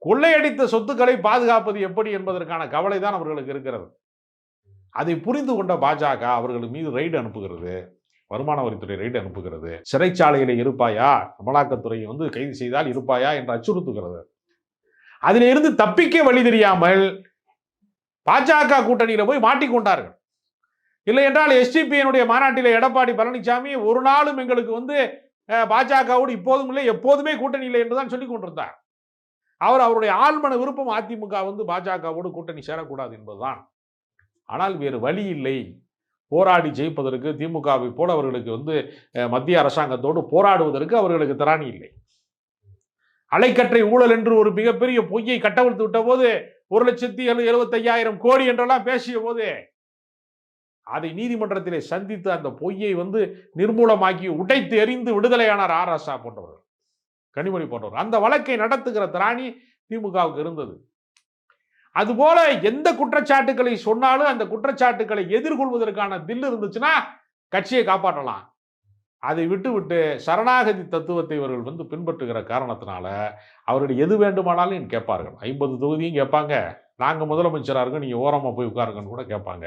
கொள்ளையடித்த சொத்துக்களை பாதுகாப்பது எப்படி என்பதற்கான கவலை தான் அவர்களுக்கு இருக்கிறது. அதை புரிந்து கொண்ட பாஜக அவர்கள் மீது ரெய்டு அனுப்புகிறது, வருமான வரித்துறை ரெய்டு அனுப்புகிறது, சிறைச்சாலையில இருப்பாயா, அமலாக்கத்துறை கைது செய்தால் இருப்பாயா என்று அச்சுறுத்துகிறது. அதிலிருந்து தப்பிக்க வழி தெரியாமல் பாஜக கூட்டணியில போய் மாட்டிக்கொண்டார்கள். இல்லை என்றால் எஸ்டிபியினுடைய மாநாட்டில் எடப்பாடி பழனிசாமி ஒரு நாளும் எங்களுக்கு பாஜகவோடு இப்போதும் இல்லை எப்போதுமே கூட்டணி இல்லை என்றுதான் சொல்லிக் கொண்டிருந்தார். அவருடைய ஆழ்மன விருப்பம் அதிமுக பாஜகவோடு கூட்டணி சேரக்கூடாது என்பதுதான். ஆனால் வேறு வழி இல்லை. போராடி ஜெயிப்பதற்கு திமுகவை போல அவர்களுக்கு மத்திய அரசாங்கத்தோடு போராடுவதற்கு அவர்களுக்கு திராணி இல்லை. அலைக்கற்றை ஊழல் என்று ஒரு மிகப்பெரிய பொய்யை கட்டவிழ்த்து விட்ட போது 1,75,000 கோடி என்றெல்லாம் பேசிய போது அதை நீதிமன்றத்திலே சந்தித்து அந்த பொய்யை நிர்மூலமாக்கி உடைத்து எறிந்து விடுதலையானார் ஆராசா போன்றவர்கள், கனிமொழி போன்றவர். அந்த வழக்கை நடத்துகிற திராணி திமுகவுக்கு இருந்தது. அதுபோல எந்த குற்றச்சாட்டுகளை சொன்னாலும் அந்த குற்றச்சாட்டுகளை எதிர்கொள்வதற்கான தில் இருந்துச்சுன்னா கட்சியை காப்பாற்றலாம். அதை விட்டு சரணாகதி தத்துவத்தை இவர்கள் பின்பற்றுகிற காரணத்தினால அவர்கள் எது வேண்டுமானாலும் கேட்பார்கள். 50 தொகுதியும் கேட்பாங்க. நாங்க முதலமைச்சரா இருக்கோம், நீங்க ஓரமா போய் உட்காருங்கன்னு கூட கேட்பாங்க.